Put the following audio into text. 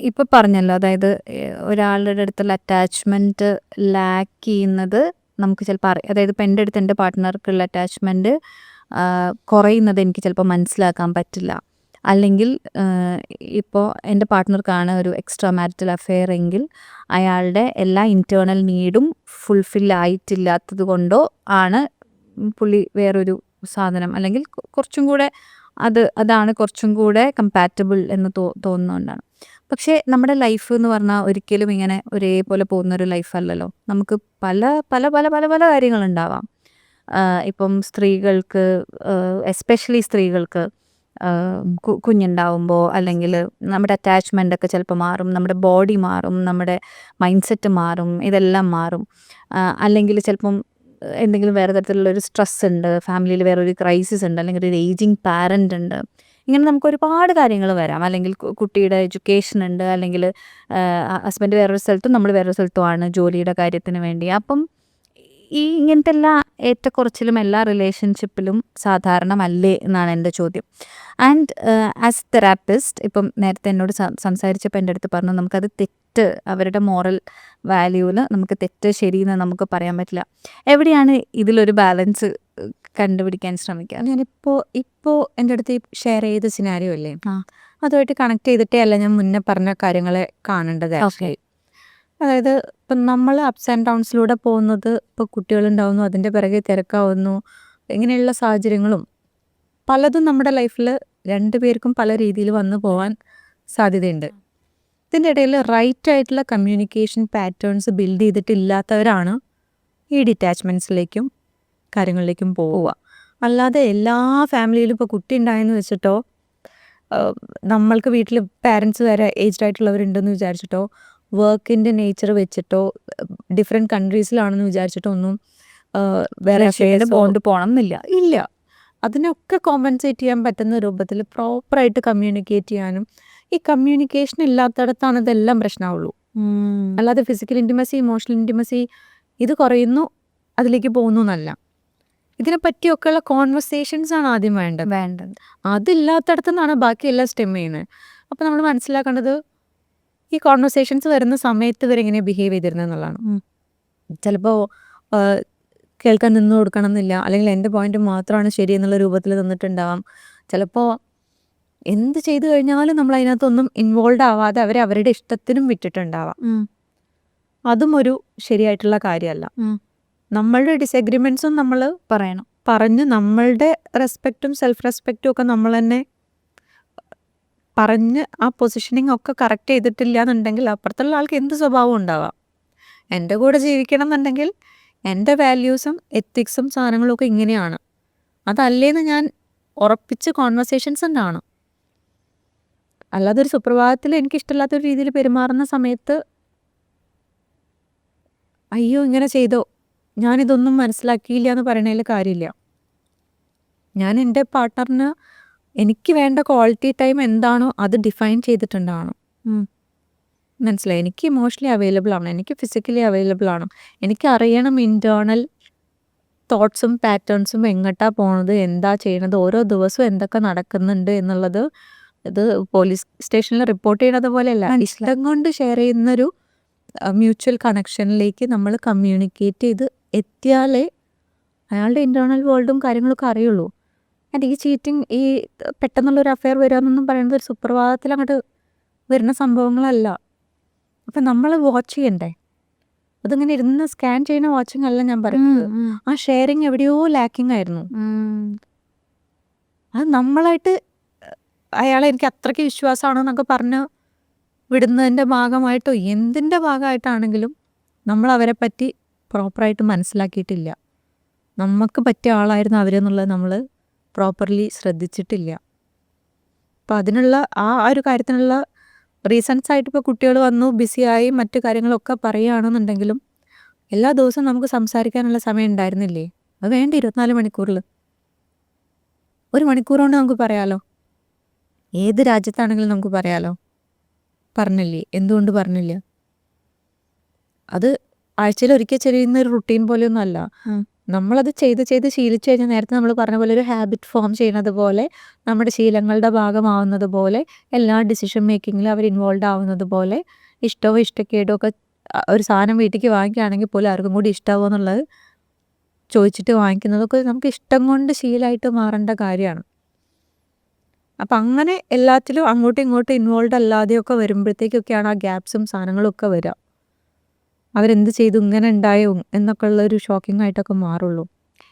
ഇപ്പൊ പറഞ്ഞല്ലോ, അതായത് ഒരാളുടെ അടുത്തുള്ള അറ്റാച്ച്മെന്റ് ലാക്ക് ചെയ്യുന്നത് നമുക്ക് ചിലപ്പോൾ അതായത് ഇപ്പം എൻ്റെ അടുത്ത് എൻ്റെ പാർട്ട്ണർക്കുള്ള അറ്റാച്ച്മെന്റ് കുറയുന്നത് എനിക്ക് ചിലപ്പോൾ മനസ്സിലാക്കാൻ പറ്റില്ല. അല്ലെങ്കിൽ ഇപ്പോൾ എൻ്റെ പാർട്ട്ണർക്കാണ് ഒരു എക്സ്ട്രാ മാരിറ്റൽ അഫെയർ എങ്കിൽ അയാളുടെ എല്ലാ ഇൻറ്റേർണൽ നീഡും ഫുൾഫിൽ ആയിട്ടില്ലാത്തത് കൊണ്ടോ ആണ് പുള്ളി വേറൊരു സാധനം, അല്ലെങ്കിൽ കുറച്ചും കൂടെ അതാണ് കുറച്ചും കൂടെ കമ്പാറ്റബിൾ എന്ന് തോന്നുന്നതുകൊണ്ടാണ്. പക്ഷേ നമ്മുടെ ലൈഫ് എന്ന് പറഞ്ഞാൽ ഒരിക്കലും ഇങ്ങനെ ഒരേപോലെ പോകുന്നൊരു ലൈഫല്ലല്ലോ. നമുക്ക് പല പല പല പല പല കാര്യങ്ങളുണ്ടാവാം. ഇപ്പം സ്ത്രീകൾക്ക്, എസ്പെഷ്യലി സ്ത്രീകൾക്ക് കുഞ്ഞുണ്ടാവുമ്പോൾ അല്ലെങ്കിൽ നമ്മുടെ അറ്റാച്ച്മെൻ്റൊക്കെ ചിലപ്പോൾ മാറും, നമ്മുടെ ബോഡി മാറും, നമ്മുടെ മൈൻഡ് സെറ്റ് മാറും, ഇതെല്ലാം മാറും. അല്ലെങ്കിൽ ചിലപ്പം എന്തെങ്കിലും വേറെ തരത്തിലുള്ളൊരു സ്ട്രെസ് ഉണ്ട്, ഫാമിലിയിൽ വേറൊരു ക്രൈസിസ് ഉണ്ട്, അല്ലെങ്കിൽ ഒരു ഏജിങ് പാരൻ്റ് ഉണ്ട്. ഇങ്ങനെ നമുക്ക് ഒരുപാട് കാര്യങ്ങൾ വരാം. അല്ലെങ്കിൽ കുട്ടിയുടെ എഡ്യൂക്കേഷൻ ഉണ്ട്, അല്ലെങ്കിൽ ഹസ്ബൻഡ് വേറൊരു സ്ഥലത്തും നമ്മൾ വേറൊരു സ്ഥലത്തുമാണ് ജോലിയുടെ കാര്യത്തിന് വേണ്ടി. അപ്പം ഇങ്ങനത്തെ എല്ലാ ഏറ്റക്കുറച്ചിലും എല്ലാ റിലേഷൻഷിപ്പിലും സാധാരണമല്ലേ എന്നാണ് എൻ്റെ ചോദ്യം. ആൻഡ് ആസ് തെറാപ്പിസ്റ്റ്, ഇപ്പം നേരത്തെ എന്നോട് സംസാരിച്ചപ്പോൾ എൻ്റെ അടുത്ത് പറഞ്ഞു നമുക്കത് തെറ്റ്, അവരുടെ മോറൽ വാല്യൂവിൽ നമുക്ക് തെറ്റ് ശരിയെന്ന് നമുക്ക് പറയാൻ പറ്റില്ല. എവിടെയാണ് ഇതിലൊരു ബാലൻസ് കണ്ടുപിടിക്കാൻ ശ്രമിക്കുക? ഇപ്പോൾ എൻ്റെ അടുത്ത് ഷെയർ ചെയ്ത സിനാരിയോ അല്ലേ, അതുമായിട്ട് കണക്ട് ചെയ്തിട്ടേ അല്ല ഞാൻ മുന്നേ പറഞ്ഞ കാര്യങ്ങളെ കാണേണ്ടത്. അതായത് ഇപ്പം നമ്മൾ അപ്സ് ആൻഡ് ഡൗൺസിലൂടെ പോകുന്നത്, ഇപ്പോൾ കുട്ടികളുണ്ടാവുന്നു, അതിൻ്റെ പിറകെ തിരക്കാവുന്നു, ഇങ്ങനെയുള്ള സാഹചര്യങ്ങളും പലതും നമ്മുടെ ലൈഫിൽ രണ്ടുപേർക്കും പല രീതിയിൽ വന്നു പോകാൻ സാധ്യതയുണ്ട്. ഇതിൻ്റെ ഇടയിൽ റൈറ്റ് ആയിട്ടുള്ള കമ്മ്യൂണിക്കേഷൻ പാറ്റേൺസ് ബിൽഡ് ചെയ്തിട്ടില്ലാത്തവരാണ് ഈ ഡിറ്റാച്ച്മെൻറ്റ്സിലേക്കും കാര്യങ്ങളിലേക്കും പോവുക. അല്ലാതെ എല്ലാ ഫാമിലിയിലും ഇപ്പോൾ കുട്ടി ഉണ്ടായെന്ന് വെച്ചിട്ടോ, നമ്മൾക്ക് വീട്ടിൽ പാരൻസ് വരെ ഏജ്ഡ് ആയിട്ടുള്ളവരുണ്ടെന്ന് വിചാരിച്ചിട്ടോ, വർക്കിൻ്റെ നേച്ചർ വെച്ചിട്ടോ, ഡിഫറെൻറ്റ് കൺട്രീസിലാണെന്ന് വിചാരിച്ചിട്ടോ ഒന്നും വേറെ ബോണ്ട് പോകണം എന്നില്ല. ഇല്ല. അതിനൊക്കെ കോമ്പൻസേറ്റ് ചെയ്യാൻ പറ്റുന്ന രൂപത്തിൽ പ്രോപ്പറായിട്ട് കമ്മ്യൂണിക്കേറ്റ് ചെയ്യാനും, ഈ കമ്മ്യൂണിക്കേഷൻ ഇല്ലാത്തടത്താണ് ഇതെല്ലാം പ്രശ്നമുള്ളൂ. അല്ലാതെ ഫിസിക്കൽ ഇൻറ്റിമസി, ഇമോഷണൽ ഇൻറ്റിമസി ഇത് കുറയുന്നു, അതിലേക്ക് പോകുന്നു എന്നല്ല. ഇതിനെപ്പറ്റിയൊക്കെയുള്ള കോൺവെർസേഷൻസ് ആണ് ആദ്യം വേണ്ടത്. അതില്ലാത്തടത്തു നിന്നാണ് ബാക്കി എല്ലാം സ്റ്റെം ചെയ്യുന്നത്. അപ്പോൾ നമ്മൾ മനസ്സിലാക്കേണ്ടത് ഈ കോൺവെർസേഷൻസ് വരുന്ന സമയത്ത് ഇവരെങ്ങനെ ബിഹേവ് ചെയ്തിരുന്നത് എന്നുള്ളതാണ്. ചിലപ്പോൾ കേൾക്കാൻ നിന്ന് കൊടുക്കണം എന്നില്ല, അല്ലെങ്കിൽ എൻ്റെ പോയിന്റ് മാത്രമാണ് ശരി എന്നുള്ള രൂപത്തിൽ നിന്നിട്ടുണ്ടാവാം. ചിലപ്പോൾ എന്ത് ചെയ്തു കഴിഞ്ഞാലും നമ്മൾ അതിനകത്തൊന്നും ഇൻവോൾവ് ആവാതെ അവരെ അവരുടെ ഇഷ്ടത്തിനും വിട്ടിട്ടുണ്ടാവാം. അതും ഒരു ശരിയായിട്ടുള്ള കാര്യമല്ല. നമ്മളുടെ ഡിസഗ്രിമെൻറ്റ്സും നമ്മൾ പറഞ്ഞ് നമ്മളുടെ റെസ്പെക്റ്റും സെൽഫ് റെസ്പെക്റ്റും ഒക്കെ നമ്മൾ തന്നെ പറഞ്ഞ് ആ പൊസിഷനിങ് ഒക്കെ കറക്റ്റ് ചെയ്തിട്ടില്ല എന്നുണ്ടെങ്കിൽ അപ്പുറത്തുള്ള ആൾക്ക് എന്ത് സ്വഭാവം ഉണ്ടാവാം. എൻ്റെ കൂടെ ജീവിക്കണം എന്നുണ്ടെങ്കിൽ എൻ്റെ വാല്യൂസും എത്തിക്സും സാധനങ്ങളും ഒക്കെ ഇങ്ങനെയാണ്, അതല്ലേന്ന് ഞാൻ ഉറപ്പിച്ച് കോൺവെർസേഷൻസ് ഉണ്ടാവണം. അല്ലാതെ ഒരു സുപ്രഭാതത്തിൽ എനിക്കിഷ്ടമില്ലാത്തൊരു രീതിയിൽ പെരുമാറുന്ന സമയത്ത് അയ്യോ ഇങ്ങനെ ചെയ്തോ, ഞാനിതൊന്നും മനസ്സിലാക്കിയില്ല എന്ന് പറയണതിൽ കാര്യമില്ല. ഞാൻ എൻ്റെ പാർട്ട്ണറിന് എനിക്ക് വേണ്ട ക്വാളിറ്റി ടൈം എന്താണോ അത് ഡിഫൈൻ ചെയ്തിട്ടുണ്ടാവണം. മനസ്സിലായി? എനിക്ക് ഇമോഷണലി അവൈലബിൾ ആണ്, എനിക്ക് ഫിസിക്കലി അവൈലബിൾ ആണ്, എനിക്ക് അറിയണം ഇൻറ്റേർണൽ തോട്ട്സും പാറ്റേൺസും എങ്ങോട്ടാ പോണത്, എന്താ ചെയ്യണത്, ഓരോ ദിവസവും എന്തൊക്കെ നടക്കുന്നുണ്ട് എന്നുള്ളത്. ഇത് പോലീസ് സ്റ്റേഷനിൽ റിപ്പോർട്ട് ചെയ്യണത് പോലെയല്ല, ഇഷ്ടം കൊണ്ട് ഷെയർ ചെയ്യുന്നൊരു മ്യൂച്വൽ കണക്ഷനിലേക്ക് നമ്മൾ കമ്മ്യൂണിക്കേറ്റ് ചെയ്ത് എത്തിയാലേ അയാളുടെ ഇൻറ്റേർണൽ വേൾഡും കാര്യങ്ങളൊക്കെ അറിയുള്ളൂ. ആൻഡ് ഈ ചീറ്റിങ്, ഈ പെട്ടെന്നുള്ളൊരു അഫെയർ വരിക എന്നൊന്നും പറയുന്നത് ഒരു സുപ്രഭാതത്തിൽ അങ്ങോട്ട് വരുന്ന സംഭവങ്ങളല്ല. അപ്പം നമ്മൾ വാച്ച് ചെയ്യണ്ടേ, അതിങ്ങനെ ഇരുന്ന് സ്കാൻ ചെയ്യുന്ന വാച്ചിങ് അല്ല ഞാൻ പറയുന്നത്. ആ ഷെയറിങ് എവിടെയോ ലാക്കിംഗ് ആയിരുന്നു. അത് നമ്മളായിട്ട് അയാളെ എനിക്ക് അത്രയ്ക്ക് വിശ്വാസമാണെന്നൊക്കെ പറഞ്ഞ് വിടുന്നതിൻ്റെ ഭാഗമായിട്ടോ എന്തിൻ്റെ ഭാഗമായിട്ടാണെങ്കിലും നമ്മൾ അവരെ പറ്റി പ്രോപ്പറായിട്ട് മനസ്സിലാക്കിയിട്ടില്ല. നമുക്ക് പറ്റിയ ആളായിരുന്നു അവരെന്നുള്ളത് നമ്മൾ പ്രോപ്പർലി ശ്രദ്ധിച്ചിട്ടില്ല. അപ്പോൾ അതിനുള്ള ആ ഒരു കാര്യത്തിനുള്ള റീസൺസ് ആയിട്ട് ഇപ്പോൾ കുട്ടികൾ വന്നു ബിസിയായി മറ്റു കാര്യങ്ങളൊക്കെ പറയുകയാണെന്നുണ്ടെങ്കിലും എല്ലാ ദിവസവും നമുക്ക് സംസാരിക്കാനുള്ള സമയം ഉണ്ടായിരുന്നില്ലേ? അത് വേണ്ട 24 മണിക്കൂറിൽ 1 മണിക്കൂർ കൊണ്ട് നമുക്ക് പറയാലോ. ഏത് രാജ്യത്താണെങ്കിലും നമുക്ക് പറയാലോ. പറഞ്ഞില്ലേ? എന്തുകൊണ്ട് പറഞ്ഞില്ല? അത് ആഴ്ചയിൽ ഒരിക്കൽ ചെയ്യുന്ന ഒരു റുട്ടീൻ പോലെയൊന്നും അല്ല. നമ്മളത് ചെയ്ത് ചെയ്ത് ശീലിച്ചു കഴിഞ്ഞാൽ നേരത്തെ നമ്മൾ പറഞ്ഞ പോലെ ഒരു ഹാബിറ്റ് ഫോം ചെയ്യുന്നത് പോലെ നമ്മുടെ ശീലങ്ങളുടെ ഭാഗമാവുന്നത് പോലെ എല്ലാ ഡിസിഷൻ മേക്കിങ്ങിലും അവർ ഇൻവോൾവ് ആവുന്നത് പോലെ ഇഷ്ടമോ ഇഷ്ടക്കേടോ ഒക്കെ ഒരു സാധനം വീട്ടിലേക്ക് വാങ്ങിക്കുകയാണെങ്കിൽ പോലും ആർക്കും കൂടി ഇഷ്ടമാവോ എന്നുള്ളത് ചോദിച്ചിട്ട് വാങ്ങിക്കുന്നതൊക്കെ നമുക്ക് ഇഷ്ടം കൊണ്ട് ശീലമായിട്ട് മാറേണ്ട കാര്യമാണ്. അപ്പം അങ്ങനെ എല്ലാത്തിലും അങ്ങോട്ടും ഇങ്ങോട്ടും ഇൻവോൾവ് അല്ലാതെയൊക്കെ വരുമ്പോഴത്തേക്കൊക്കെയാണ് ആ ഗ്യാപ്സും സാധനങ്ങളും ഒക്കെ വരിക. അവരെന്ത് ചെയ്തു ഇങ്ങനെ ഉണ്ടായോ എന്നൊക്കെ ഉള്ളൊരു ഷോക്കിംഗ് ആയിട്ടൊക്കെ മാറുള്ളൂ.